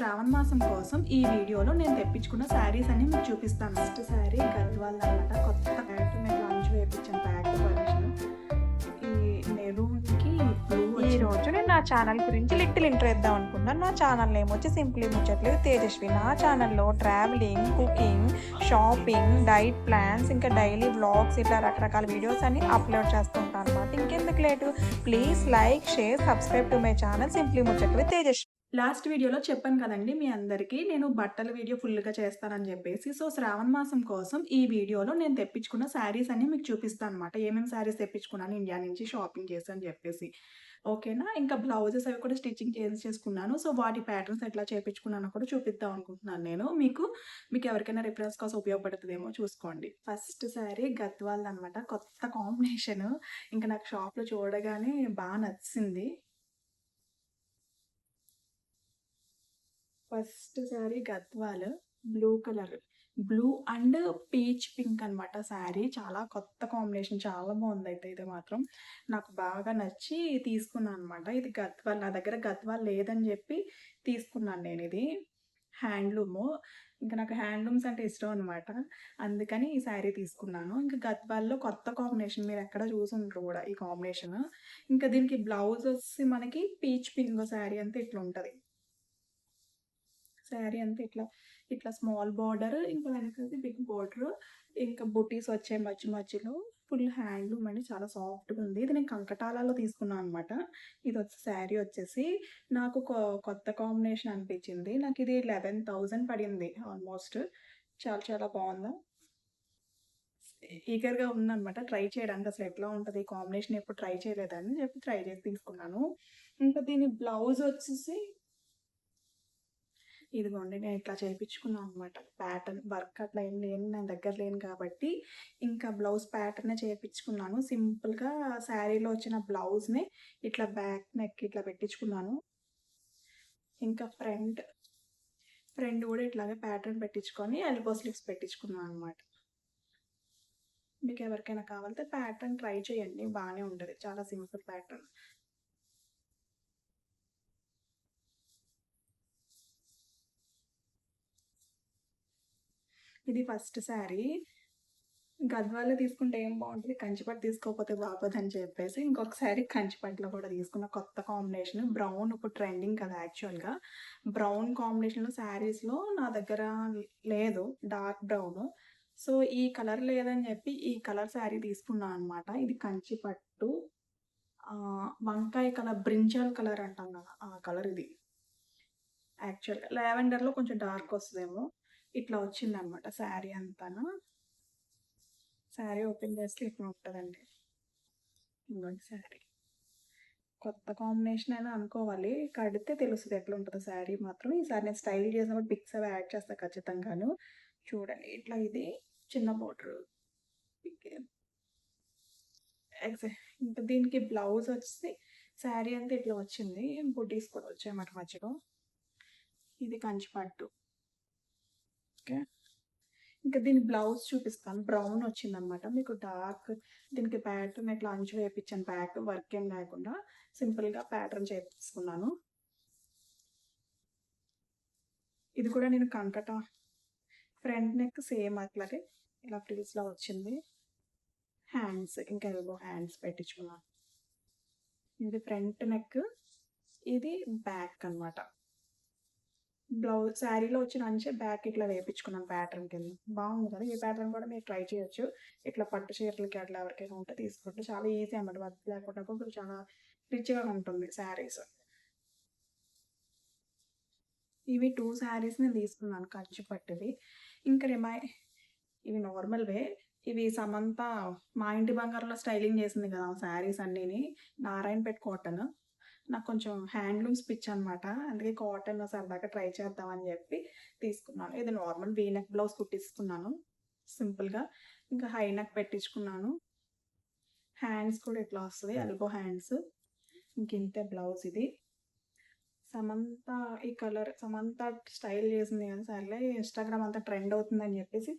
శ్రావణ మాసం కోసం ఈ వీడియోలో నేను తెప్పించుకున్న శారీస్ అన్ని మీకు చూపిస్తాను. ఫస్ట్ శారీ గద్వాల్ అనమాట. కొత్త ప్యాక్ మేము లాంచ్ వేయించాను. ప్యాక్ వర్షన్ ఈ మెరూన్కి బ్లూ. ఈ రోజు నేను నా ఛానల్ గురించి లిటిల్ ఇంట్రో ఇద్దాం అనుకున్నాను. నా ఛానల్ నేమ్ వచ్చి సింప్లీ ముచ్చట్లు తేజస్వి. నా ఛానల్లో travelling, cooking, shopping, diet plans, ఇంకా డైలీ వ్లాగ్స్ ఇట్లా రకరకాల వీడియోస్ అన్ని అప్లోడ్ చేస్తుంటాను అనమాట. ఇంకెందుకు late, please like, share, subscribe to my channel simply ముచ్చట్లు తేజస్వి. లాస్ట్ వీడియోలో చెప్పాను కదండి మీ అందరికీ, నేను బట్టల వీడియో ఫుల్గా చేస్తానని చెప్పేసి. సో శ్రావణ మాసం కోసం ఈ వీడియోలో నేను తెప్పించుకున్న శారీస్ అన్ని మీకు చూపిస్తాను అనమాట. ఏమేమి శారీస్ తెప్పించుకున్నాను ఇండియా నుంచి షాపింగ్ చేసి అని చెప్పేసి. ఓకేనా. ఇంకా బ్లౌజెస్ అవి కూడా స్టిచ్చింగ్ చేసుకున్నాను. సో వాటి ప్యాటర్న్స్ ఎట్లా చేయించుకున్నానో కూడా చూపిద్దాం అనుకుంటున్నాను నేను. మీకు ఎవరికైనా రిఫరెన్స్ కోసం ఉపయోగపడుతుందేమో చూసుకోండి. ఫస్ట్ శారీ గద్వాల్ అనమాట. కొత్త కాంబినేషన్. ఇంకా నాకు షాప్లో చూడగానే బాగా నచ్చింది. First sari Gadwal blue colour, blue and peach pink అనమాట. శారీ చాలా కొత్త కాంబినేషన్, చాలా బాగుంది. అయితే ఇది మాత్రం నాకు బాగా నచ్చి తీసుకున్నాను అనమాట. ఇది గద్వాల్, నా దగ్గర గద్వాల్ లేదని చెప్పి తీసుకున్నాను నేను. ఇది హ్యాండ్లూము. ఇంకా నాకు హ్యాండ్లూమ్స్ అంటే ఇష్టం అనమాట. అందుకని ఈ శారీ తీసుకున్నాను. ఇంకా గద్వాల్లో కొత్త కాంబినేషన్, మీరు ఎక్కడ చూసుంటారు కూడా ఈ కాంబినేషన్. ఇంకా దీనికి బ్లౌజ్ వచ్చి మనకి పీచ్ పింక్. శారీ అంతా ఇట్లా ఉంటుంది. శారీ అంతా ఇట్లా స్మాల్ బార్డర్, ఇంకా వెనకది బిగ్ బార్డర్, ఇంకా బుటీస్ వచ్చాయి మధ్యలో. ఫుల్ హ్యాండ్లూమ్ అండి, చాలా సాఫ్ట్గా ఉంది. ఇది నేను కంకటాలలో తీసుకున్నాను అనమాట. ఇది వచ్చి శారీ వచ్చేసి నాకు కొత్త కాంబినేషన్ అనిపించింది. నాకు ఇది 11,000 పడింది ఆల్మోస్ట్. చాలా చాలా బాగుంది. ఈగర్గా ఉందనమాట ట్రై చేయడానికి. అసలు ఎట్లా ఉంటుంది ఈ కాంబినేషన్, ఎప్పుడు ట్రై చేయలేదని చెప్పి ట్రై చేసి తీసుకున్నాను. ఇంకా దీని బ్లౌజ్ వచ్చేసి ఇదిగోండి, నేను ఇట్లా చేయించుకున్నాను అనమాట. ప్యాటర్న్ వర్క్ అట్లా ఏం లేని నా దగ్గర లేను కాబట్టి ఇంకా బ్లౌజ్ ప్యాటర్నే చేయించుకున్నాను. సింపుల్గా శారీలో వచ్చిన బ్లౌజ్ని ఇట్లా బ్యాక్ నెక్ ఇట్లా పెట్టించుకున్నాను. ఇంకా ఫ్రంట్ కూడా ఇట్లాగే ప్యాటర్న్ పెట్టించుకొని ఎల్బో స్లీవ్స్ పెట్టించుకున్నాను అనమాట. మీకు ఎవరికైనా కావాలంటే ప్యాటర్న్ ట్రై చేయండి, బాగానే ఉంటుంది. చాలా సింపుల్ ప్యాటర్న్. ఇది ఫస్ట్ శారీ. గద్వాల్లో తీసుకుంటే ఏం బాగుంటుంది, కంచిపట్టు తీసుకోకపోతే బాగోదని చెప్పేసి ఇంకొక శారీ కంచిపట్టులో కూడా తీసుకున్న. కొత్త కాంబినేషన్ బ్రౌన్. ఇప్పుడు ట్రెండింగ్ కదా యాక్చువల్గా బ్రౌన్ కాంబినేషన్లో శారీస్లో నా దగ్గర లేదు, డార్క్ బ్రౌన్. సో ఈ కలర్ లేదని చెప్పి ఈ కలర్ శారీ తీసుకున్నాను అనమాట. ఇది కంచిపట్టు, వంకాయ కలర్, బ్రింజల్ కలర్ అంటాం కదా ఆ కలర్. ఇది యాక్చువల్గా లావెండర్లో కొంచెం డార్క్ వస్తుందేమో. ఇట్లా వచ్చింది అనమాట శారీ అంతాను. శారీ ఓపెన్ చేస్తే ఇట్లా ఉంటుందండి. ఇంకోటి శారీ కొత్త కాంబినేషన్ అని అనుకోవాలి, కడితే తెలుస్తుంది ఎట్లా ఉంటుందో శారీ మాత్రం. ఈసారి నేను స్టైల్ చేసినప్పుడు పిక్స్ అవి యాడ్ చేస్తాను ఖచ్చితంగాను. చూడండి ఇట్లా ఇది చిన్న బోర్డర్. ఇంకా దీనికి బ్లౌజ్ వచ్చి శారీ అంతా ఇట్లా వచ్చింది. బుటీస్ కూడా వచ్చాయి మధ్యలో. ఇది కంచిపట్టు. ఓకే, ఇంకా దీని బ్లౌజ్ చూపిస్తాను. బ్రౌన్ వచ్చింది అనమాట. మీకు డార్క్ దీనికి ప్యాటర్న్ ఇట్లా అంచు వేయించాను. బ్యాక్ వర్క్ ఏం లేకుండా సింపుల్గా ప్యాటర్న్ చేపించుకున్నాను. ఇది కూడా నేను కంకట. ఫ్రంట్ నెక్ సేమ్ అట్లాగే ఇలా ఫ్రిల్స్లో వచ్చింది. హ్యాండ్స్ ఇంకా ఎల్బో హ్యాండ్స్ పెట్టించుకున్నాను. ఇది ఫ్రంట్ నెక్, ఇది బ్యాక్ అనమాట. బ్లౌజ్ శారీలో వచ్చిన అంచే బ్యాక్ ఇట్లా వేయించుకున్నాను ప్యాటర్న్ కింద. బాగుంది కదా. ఈ ప్యాటర్న్ కూడా మీరు ట్రై చేయొచ్చు. ఇట్లా పట్టు చీరలకి అట్లా ఎవరికైనా ఉంటే తీసుకుంటే చాలా ఈజీ అన్నమాట. వర్క్ లేకుండా చాలా రిచ్గా ఉంటుంది శారీస్. ఇవి 2 శారీస్ నేను తీసుకున్నాను కంచిపట్టువి. ఇంకా ఇవి నార్మల్వే. ఇవి సమంత మా ఇంటి బంగారంలో స్టైలింగ్ చేసింది కదా శారీస్ అన్నీని. నారాయణపేట కాటన్. నాకు కొంచెం హ్యాండ్లూమ్స్ పిచ్ అనమాట, అందుకే కాటన్ సరదాగా ట్రై చేద్దామని చెప్పి తీసుకున్నాను. ఇది నార్మల్ వీనెక్ బ్లౌజ్ కుట్టించుకున్నాను సింపుల్గా. ఇంకా హై నెక్ పెట్టించుకున్నాను. హ్యాండ్స్ కూడా ఇట్లా వస్తుంది, ఎల్బో హ్యాండ్స్. ఇంతే బ్లౌజ్. ఇది సమంత, ఈ కలర్ సమంత స్టైల్ చేసింది కదా సర్లే, ఇన్స్టాగ్రామ్ అంతా ట్రెండ్ అవుతుందని చెప్పేసి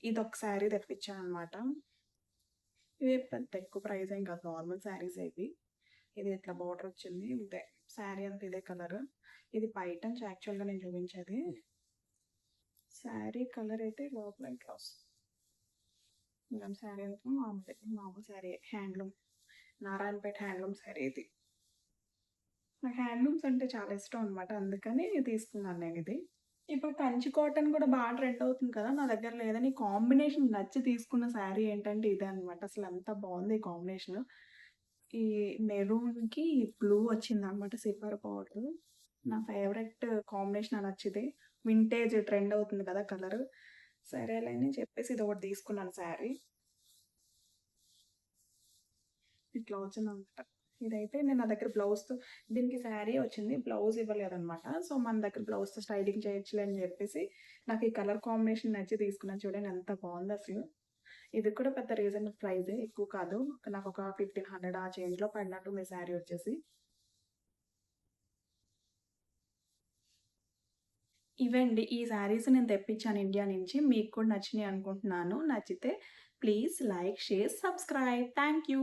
ఇది ఒక శారీ తెప్పించాను అనమాట. ఇవి పెద్ద ఎక్కువ ప్రైస్ ఏం కాదు, నార్మల్ శారీస్ ఇవి. ఇది ఇట్లా బార్డర్ వచ్చింది. ఇంతే శారీ అంతా ఇదే కలర్. ఇది బయటంచి యాక్చువల్‌గా నేను చూపించేది. శారీ కలర్ అయితే లోపల ఇట్లా వస్తుంది. శారీ అయితే మామూలు శారీ హ్యాండ్లూమ్, నారాయణపేట హ్యాండ్లూమ్ శారీ ఇది. నాకు హ్యాండ్లూమ్స్ అంటే చాలా ఇష్టం అనమాట. అందుకని తీసుకున్నాను నేను ఇది. ఇప్పుడు కంచి కాటన్ కూడా బాగా ట్రెండ్ అవుతుంది కదా! నా దగ్గర లేదని కాంబినేషన్ నచ్చి తీసుకున్న శారీ ఏంటంటే ఇదే అనమాట. అసలు ఎంత బాగుంది ఈ కాంబినేషన్. ఈ మెరూన్‌కి బ్లూ వచ్చిందనమాట సిల్వర్ బార్డర్. నా ఫేవరెట్ కాంబినేషన్ అనొచ్చిది. వింటేజ్ ట్రెండ్ అవుతుంది కదా కలర్. సరేలే అని చెప్పేసి ఇదొకటి తీసుకున్నాను శారీ. ఇట్లా వచ్చిందనమాట. ఇదైతే నేను నా దగ్గర బ్లౌజ్‌తో దీనికి శారీ వచ్చింది. బ్లౌజ్ ఇవ్వలేదనమాట. సో, మన దగ్గర బ్లౌజ్‌తో స్టైలింగ్ చేయొచ్చులే అని చెప్పేసి నాకు ఈ కలర్ కాంబినేషన్ నచ్చి తీసుకున్నాను. చూడండి ఎంత బాగుందో అసలు. ఇది కూడా పెద్ద రీజనబుల్ ప్రైజే, ఎక్కువ కాదు. నాకు ఒక 1500 ఆ చేంజ్‌లో పడినట్టుంది శారీ వచ్చేసి. ఇవండి ఈ శారీస్ నేను తెప్పించాను ఇండియా నుంచి. మీకు కూడా నచ్చినాయి అనుకుంటున్నాను. నచ్చితే please like, share, subscribe. Thank you.